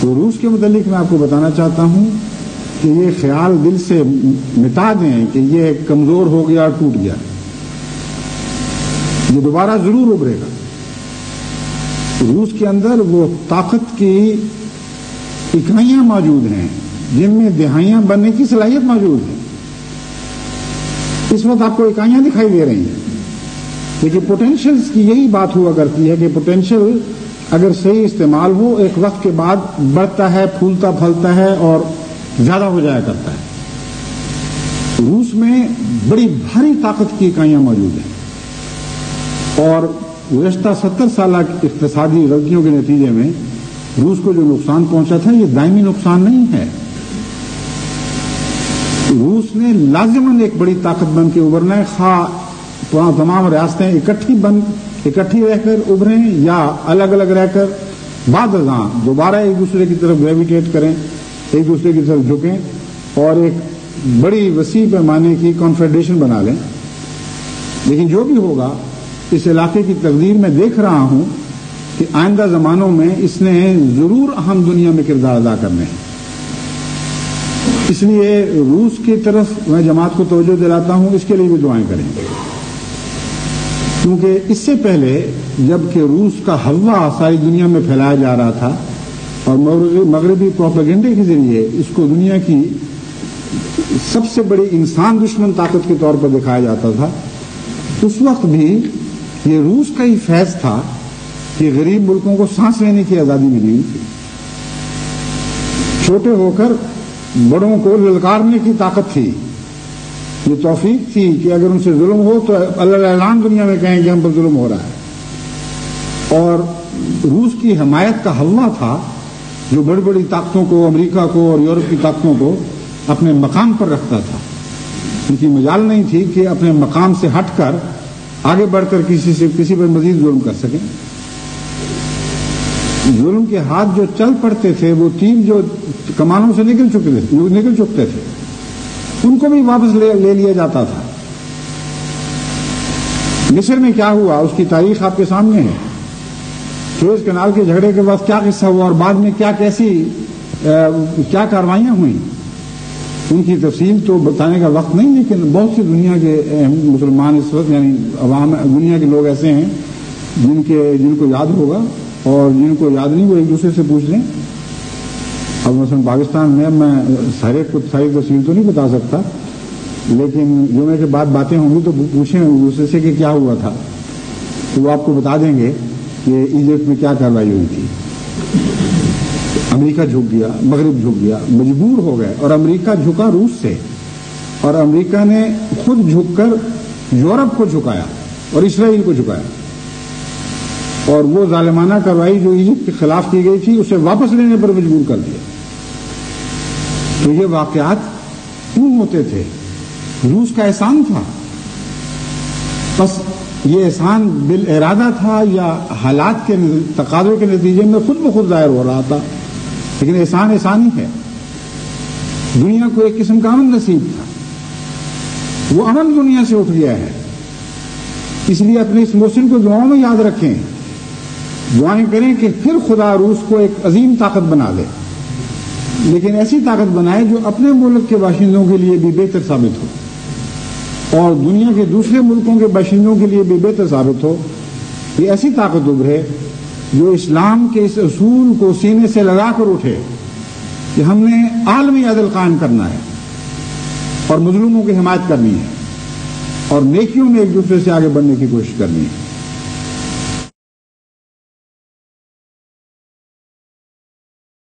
تو روس کے متعلق میں آپ کو بتانا چاہتا ہوں کہ یہ خیال دل سے مٹا دیں کہ یہ کمزور ہو گیا اور ٹوٹ گیا. یہ دوبارہ ضرور ابھرے گا. روس کے اندر وہ طاقت کی اکائیاں موجود ہیں جن میں دہائیاں بننے کی صلاحیت موجود ہے. اس وقت آپ کو اکائیاں دکھائی دے رہی ہیں، لیکن پوٹینشیلز کی یہی بات ہوا کرتی ہے کہ پوٹینشیل اگر صحیح استعمال ہو ایک وقت کے بعد بڑھتا ہے، پھولتا پھلتا ہے اور زیادہ ہو جایا کرتا ہے. روس میں بڑی بھاری طاقت کی اکائیاں موجود ہیں اور گزشتہ 70 سالہ اقتصادی غلطیوں کے نتیجے میں روس کو جو نقصان پہنچا تھا یہ دائمی نقصان نہیں ہے. روس نے لازماً ایک بڑی طاقت بن کے ابھرنا ہے، خواہ تمام ریاستیں اکٹھی رہ کر ابھریں یا الگ الگ رہ کر بعد ازاں دوبارہ ایک دوسرے کی طرف گریویٹیٹ کریں، ایک دوسرے کی طرف جھکیں اور ایک بڑی وسیع پیمانے کی کانفیڈریشن بنا لیں. لیکن جو بھی ہوگا اس علاقے کی تقدیر میں دیکھ رہا ہوں کہ آئندہ زمانوں میں اس نے ضرور اہم دنیا میں کردار ادا کرنے ہیں. اس لیے روس کی طرف میں جماعت کو توجہ دلاتا ہوں، اس کے لیے بھی دعائیں کریں، کیونکہ اس سے پہلے جب کہ روس کا ہوا ساری دنیا میں پھیلایا جا رہا تھا اور مغربی پروپیگنڈے کے ذریعے اس کو دنیا کی سب سے بڑی انسان دشمن طاقت کے طور پر دکھایا جاتا تھا، اس وقت بھی یہ روس کا ہی فیض تھا کہ غریب ملکوں کو سانس لینے کی آزادی ملی. چھوٹے ہو کر بڑوں کو للکارنے کی طاقت تھی. یہ توفیق تھی کہ اگر ان سے ظلم ہو تو اللہ اعلان دنیا میں کہیں کہ ہم پر ظلم ہو رہا ہے. اور روس کی حمایت کا ہوا تھا جو بڑی بڑی طاقتوں کو، امریکہ کو اور یورپ کی طاقتوں کو اپنے مقام پر رکھتا تھا. ان کی مجال نہیں تھی کہ اپنے مقام سے ہٹ کر آگے بڑھ کر کسی پر مزید ظلم کر سکیں. ظلم کے ہاتھ جو چل پڑتے تھے وہ تیر جو کمانوں سے نکل چکتے تھے ان کو بھی واپس لے لیا جاتا تھا. مصر میں کیا ہوا اس کی تاریخ آپ کے سامنے ہے. سوئز کینال کے جھگڑے کے بعد کیا قصہ ہوا اور بعد میں کیا کاروائیاں ہوئیں، ان کی تفصیل تو بتانے کا وقت نہیں. لیکن بہت سی دنیا کے مسلمان اس وقت یعنی عوام دنیا کے لوگ ایسے ہیں جن کو یاد ہوگا اور جن کو یاد نہیں وہ ایک دوسرے سے پوچھ لیں. اب مثلا پاکستان میں ساری تفصیل تو نہیں بتا سکتا، لیکن جمعے کے بعد باتیں ہوں گی تو پوچھیں ایک دوسرے سے کہ کیا ہوا تھا، تو وہ آپ کو بتا دیں گے کہ ایجپٹ میں کیا کارروائی ہوئی تھی. امریکہ جھک گیا، مغرب جھک گیا، مجبور ہو گئے اور امریکہ جھکا روس سے، اور امریکہ نے خود جھک کر یورپ کو جھکایا اور اسرائیل کو جھکایا. اور وہ ظالمانہ کارروائی جو ایجپٹ کے خلاف کی گئی تھی اسے واپس لینے پر مجبور کر دیا. تو یہ واقعات کیوں ہوتے تھے؟ روس کا احسان تھا. بس یہ احسان بالارادہ تھا یا حالات کے تقاضے کے نتیجے میں خود بخود ظاہر ہو رہا تھا، لیکن احسان ہی ہے. دنیا کو ایک قسم کا امن نصیب تھا، وہ امن دنیا سے اٹھ گیا ہے. اس لیے اپنے اس محسن کو دعاؤں میں یاد رکھیں، دعائیں کریں کہ پھر خدا روس کو ایک عظیم طاقت بنا دے، لیکن ایسی طاقت بنائے جو اپنے ملک کے باشندوں کے لیے بھی بہتر ثابت ہو اور دنیا کے دوسرے ملکوں کے باشندوں کے لیے بھی بہتر ثابت ہو. یہ ایسی طاقت ابھرے جو اسلام کے اس اصول کو سینے سے لگا کر اٹھے کہ ہم نے عالمی عدل قائم کرنا ہے اور مظلوموں کی حمایت کرنی ہے اور نیکیوں میں ایک دوسرے سے آگے بڑھنے کی کوشش کرنی ہے.